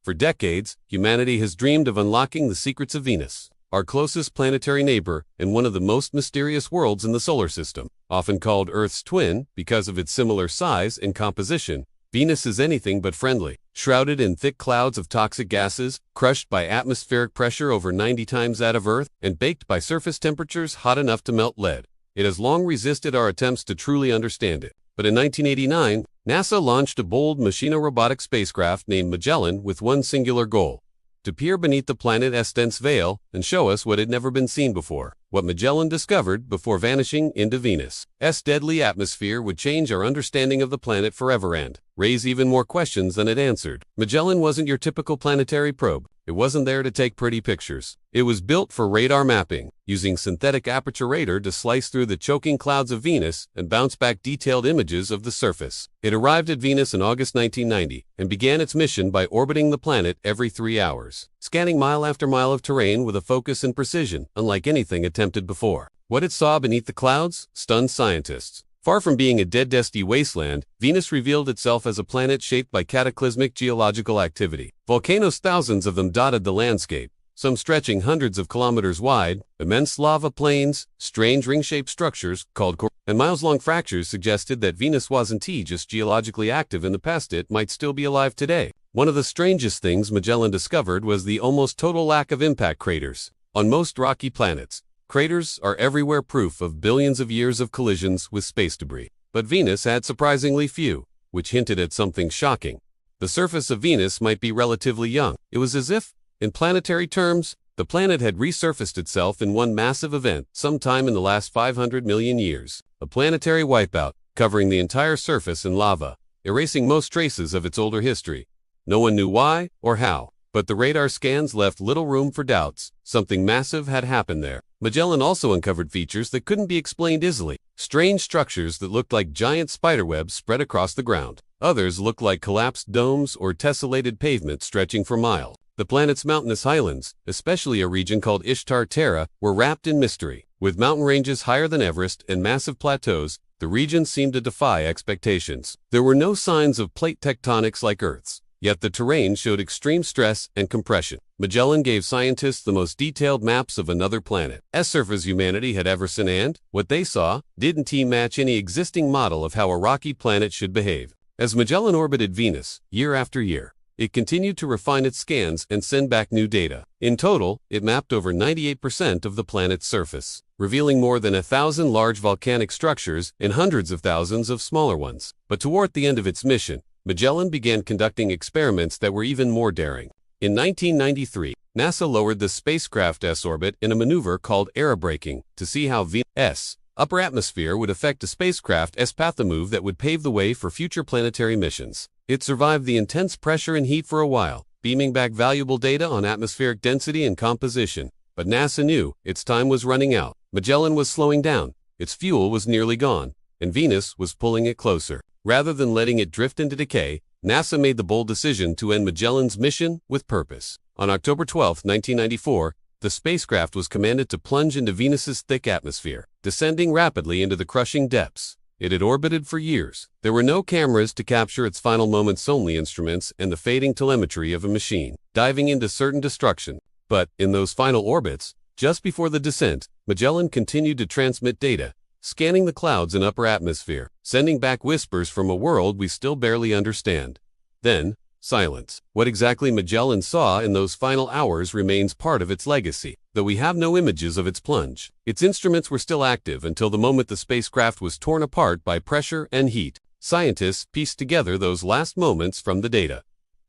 For decades, humanity has dreamed of unlocking the secrets of Venus, our closest planetary neighbor and one of the most mysterious worlds in the solar system. Often called Earth's twin because of its similar size and composition, Venus is anything but friendly. Shrouded in thick clouds of toxic gases, crushed by atmospheric pressure over 90 times that of Earth, and baked by surface temperatures hot enough to melt lead, it has long resisted our attempts to truly understand it. But in 1989, NASA launched a bold machino-robotic spacecraft named Magellan with one singular goal: to peer beneath the planet's dense veil and show us what had never been seen before. What Magellan discovered before vanishing into Venus' deadly atmosphere would change our understanding of the planet forever and raise even more questions than it answered. Magellan wasn't your typical planetary probe. It wasn't there to take pretty pictures. It was built for radar mapping, using synthetic aperture radar to slice through the choking clouds of Venus and bounce back detailed images of the surface. It arrived at Venus in August 1990 and began its mission by orbiting the planet every 3 hours, scanning mile after mile of terrain with a focus and precision unlike anything attempted before. What it saw beneath the clouds stunned scientists. Far from being a dead, dusty wasteland, Venus revealed itself as a planet shaped by cataclysmic geological activity. Volcanoes, thousands of them, dotted the landscape, some stretching hundreds of kilometers wide. Immense lava plains, strange ring-shaped structures called core, and miles-long fractures suggested that Venus wasn't just geologically active in the past, it might still be alive today. One of the strangest things Magellan discovered was the almost total lack of impact craters. On most rocky planets, craters are everywhere, proof of billions of years of collisions with space debris. But Venus had surprisingly few, which hinted at something shocking. The surface of Venus might be relatively young. It was as if, in planetary terms, the planet had resurfaced itself in one massive event sometime in the last 500 million years. A planetary wipeout, covering the entire surface in lava, erasing most traces of its older history. No one knew why or how, but the radar scans left little room for doubts. Something massive had happened there. Magellan also uncovered features that couldn't be explained easily. Strange structures that looked like giant spiderwebs spread across the ground. Others looked like collapsed domes or tessellated pavement stretching for miles. The planet's mountainous highlands, especially a region called Ishtar Terra, were wrapped in mystery. With mountain ranges higher than Everest and massive plateaus, the region seemed to defy expectations. There were no signs of plate tectonics like Earth's, yet the terrain showed extreme stress and compression. Magellan gave scientists the most detailed maps of another planet's surface humanity had ever seen, and what they saw didn't match any existing model of how a rocky planet should behave. As Magellan orbited Venus, year after year, it continued to refine its scans and send back new data. In total, it mapped over 98% of the planet's surface, revealing more than 1,000 large volcanic structures and hundreds of thousands of smaller ones. But toward the end of its mission, Magellan began conducting experiments that were even more daring. In 1993, NASA lowered the spacecraft's orbit in a maneuver called aerobraking to see how Venus' upper atmosphere would affect a spacecraft's path, a move that would pave the way for future planetary missions. It survived the intense pressure and heat for a while, beaming back valuable data on atmospheric density and composition. But NASA knew its time was running out. Magellan was slowing down, its fuel was nearly gone, and Venus was pulling it closer. Rather than letting it drift into decay, NASA made the bold decision to end Magellan's mission with purpose. On October 12, 1994, the spacecraft was commanded to plunge into Venus's thick atmosphere, descending rapidly into the crushing depths. It had orbited for years. There were no cameras to capture its final moments, only instruments and the fading telemetry of a machine, diving into certain destruction. But, in those final orbits, just before the descent, Magellan continued to transmit data, scanning the clouds and upper atmosphere, sending back whispers from a world we still barely understand. Then, silence. What exactly Magellan saw in those final hours remains part of its legacy, though we have no images of its plunge. Its instruments were still active until the moment the spacecraft was torn apart by pressure and heat. Scientists pieced together those last moments from the data.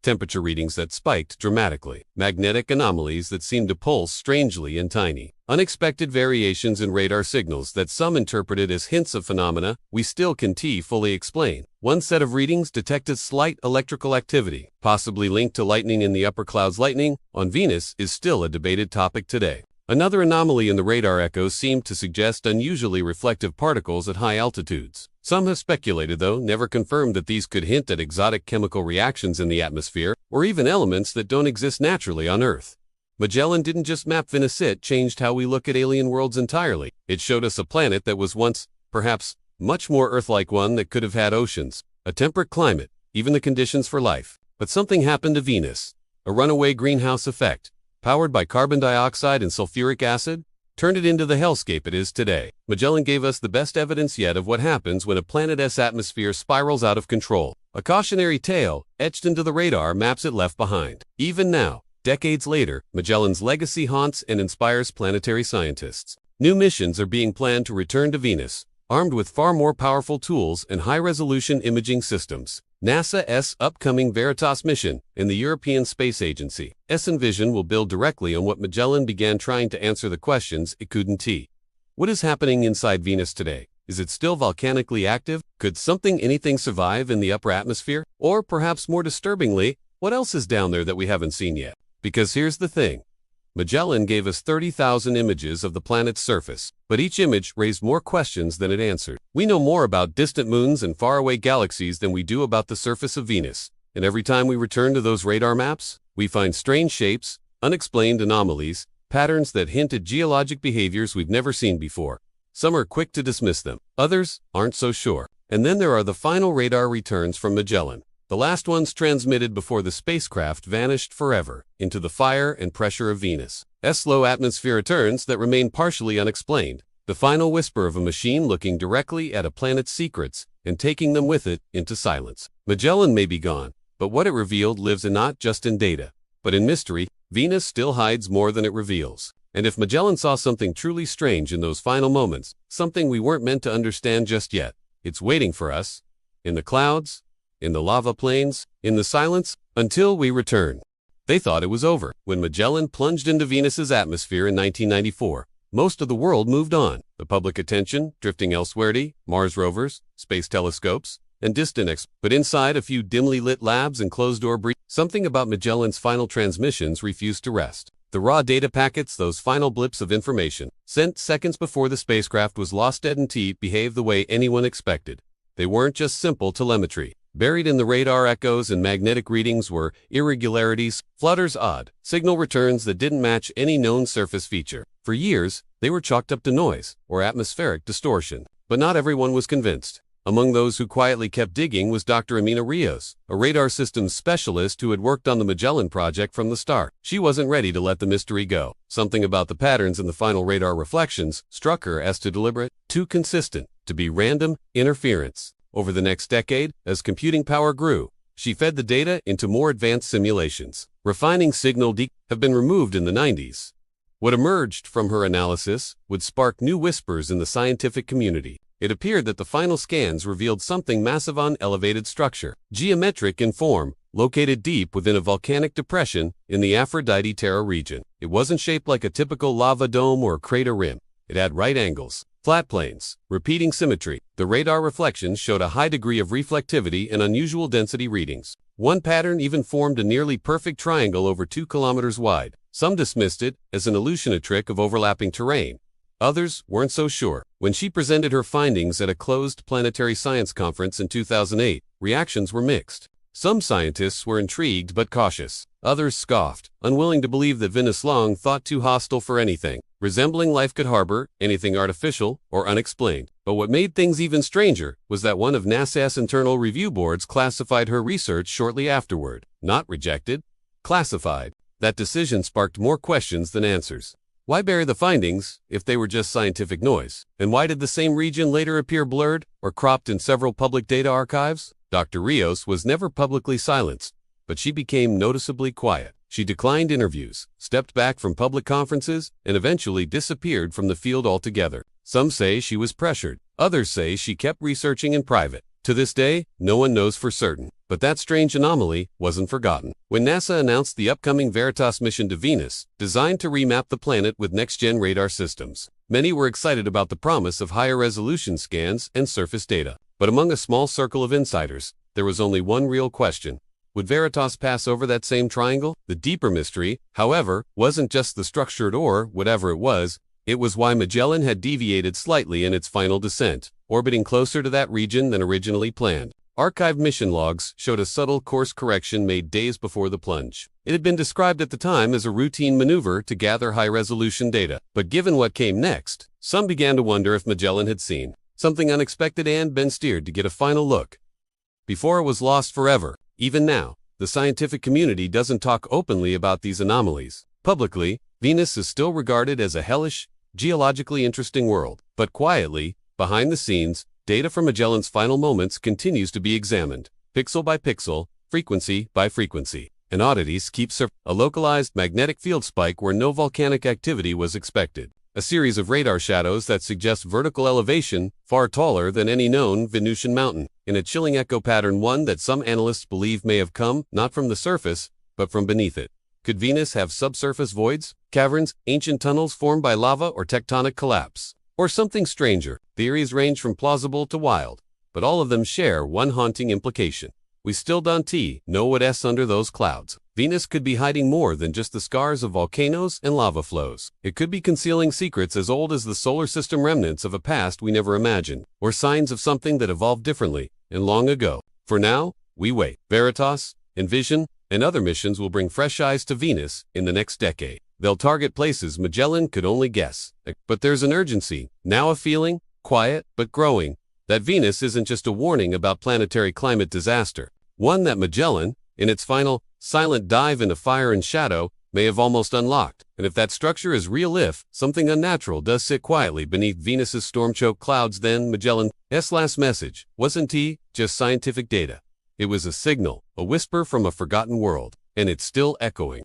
Temperature readings that spiked dramatically, magnetic anomalies that seemed to pulse strangely and tiny, unexpected variations in radar signals that some interpreted as hints of phenomena we still can't fully explain. One set of readings detected slight electrical activity, possibly linked to lightning in the upper clouds. Lightning on Venus is still a debated topic today. Another anomaly in the radar echoes seemed to suggest unusually reflective particles at high altitudes. Some have speculated, though never confirmed, that these could hint at exotic chemical reactions in the atmosphere, or even elements that don't exist naturally on Earth. Magellan didn't just map Venus, it changed how we look at alien worlds entirely. It showed us a planet that was once, perhaps, much more Earth-like, one that could have had oceans, a temperate climate, even the conditions for life. But something happened to Venus. a runaway greenhouse effect, powered by carbon dioxide and sulfuric acid, turned it into the hellscape it is today. Magellan gave us the best evidence yet of what happens when a planet's atmosphere spirals out of control. A cautionary tale, etched into the radar maps it left behind. Even now, decades later, Magellan's legacy haunts and inspires planetary scientists. New missions are being planned to return to Venus, armed with far more powerful tools and high-resolution imaging systems. NASA's upcoming Veritas mission and the European Space Agency's vision will build directly on what Magellan began trying to answer the questions it couldn't. What is happening inside Venus today? Is it still volcanically active? Could anything survive in the upper atmosphere? Or perhaps more disturbingly, what else is down there that we haven't seen yet? Because here's the thing. Magellan gave us 30,000 images of the planet's surface, but each image raised more questions than it answered. We know more about distant moons and faraway galaxies than we do about the surface of Venus, and every time we return to those radar maps, we find strange shapes, unexplained anomalies, patterns that hint at geologic behaviors we've never seen before. Some are quick to dismiss them, others aren't so sure. And then there are the final radar returns from Magellan. The last ones transmitted before the spacecraft vanished forever into the fire and pressure of Venus. Low atmosphere returns that remain partially unexplained. The final whisper of a machine looking directly at a planet's secrets and taking them with it into silence. Magellan may be gone, but what it revealed lives not just in data, but in mystery. Venus still hides more than it reveals. And if Magellan saw something truly strange in those final moments, something we weren't meant to understand just yet, it's waiting for us. In the clouds, in the lava plains, in the silence, until we return. They thought it was over. When Magellan plunged into Venus's atmosphere in 1994, most of the world moved on, the public attention drifting elsewhere to Mars rovers, space telescopes, and distant but inside a few dimly lit labs and closed-door breathing, something about Magellan's final transmissions refused to rest. The raw data packets, those final blips of information, sent seconds before the spacecraft was lost dead and behaved the way anyone expected. They weren't just simple telemetry. Buried in the radar echoes and magnetic readings were irregularities, flutters, odd signal returns that didn't match any known surface feature. For years, they were chalked up to noise or atmospheric distortion. But not everyone was convinced. Among those who quietly kept digging was Dr. Amina Rios, a radar systems specialist who had worked on the Magellan project from the start. She wasn't ready to let the mystery go. Something about the patterns in the final radar reflections struck her as too deliberate, too consistent, to be random interference. Over the next decade, as computing power grew, she fed the data into more advanced simulations. Refining signal have been removed in the 90s. What emerged from her analysis would spark new whispers in the scientific community. It appeared that the final scans revealed something massive on elevated structure, geometric in form, located deep within a volcanic depression in the Aphrodite Terra region. It wasn't shaped like a typical lava dome or crater rim. It had right angles, flat planes, repeating symmetry. The radar reflections showed a high degree of reflectivity and unusual density readings. One pattern even formed a nearly perfect triangle over 2 kilometers wide. Some dismissed it as an illusion, trick of overlapping terrain. Others weren't so sure. When she presented her findings at a closed planetary science conference in 2008, reactions were mixed. Some scientists were intrigued but cautious. Others scoffed, unwilling to believe that Venus, long thought too hostile for anything resembling life, could harbor anything artificial or unexplained. But what made things even stranger was that one of NASA's internal review boards classified her research shortly afterward. Not rejected, classified. That decision sparked more questions than answers. Why bury the findings if they were just scientific noise? And why did the same region later appear blurred or cropped in several public data archives? Dr. Rios was never publicly silenced, but she became noticeably quiet. She declined interviews, stepped back from public conferences, and eventually disappeared from the field altogether. Some say she was pressured. Others say she kept researching in private. To this day, no one knows for certain. But that strange anomaly wasn't forgotten. When NASA announced the upcoming Veritas mission to Venus, designed to remap the planet with next-gen radar systems, many were excited about the promise of higher resolution scans and surface data. But among a small circle of insiders, there was only one real question. Would Veritas pass over that same triangle? The deeper mystery, however, wasn't just the structured or whatever it was why Magellan had deviated slightly in its final descent, orbiting closer to that region than originally planned. Archived mission logs showed a subtle course correction made days before the plunge. It had been described at the time as a routine maneuver to gather high-resolution data. But given what came next, some began to wonder if Magellan had seen something unexpected and been steered to get a final look before it was lost forever. Even now, the scientific community doesn't talk openly about these anomalies. Publicly, Venus is still regarded as a hellish, geologically interesting world. But quietly, behind the scenes, data from Magellan's final moments continues to be examined, pixel by pixel, frequency by frequency. And oddities keep surfacing. A localized magnetic field spike where no volcanic activity was expected. A series of radar shadows that suggest vertical elevation far taller than any known Venusian mountain. In a chilling echo pattern, one that some analysts believe may have come not from the surface, but from beneath it. Could Venus have subsurface voids, caverns, ancient tunnels formed by lava or tectonic collapse? Or something stranger? Theories range from plausible to wild, but all of them share one haunting implication. We still don't know what's under those clouds. Venus could be hiding more than just the scars of volcanoes and lava flows. It could be concealing secrets as old as the solar system, remnants of a past we never imagined, or signs of something that evolved differently and long ago. For now, we wait. Veritas, Envision, and other missions will bring fresh eyes to Venus in the next decade. They'll target places Magellan could only guess. But there's an urgency, now a feeling, quiet but growing, that Venus isn't just a warning about planetary climate disaster. One that Magellan, in its final, silent dive into fire and shadow, may have almost unlocked. And if that structure is real, if something unnatural does sit quietly beneath Venus's storm-choked clouds, then Magellan's last message wasn't just scientific data. It was a signal, a whisper from a forgotten world, and it's still echoing.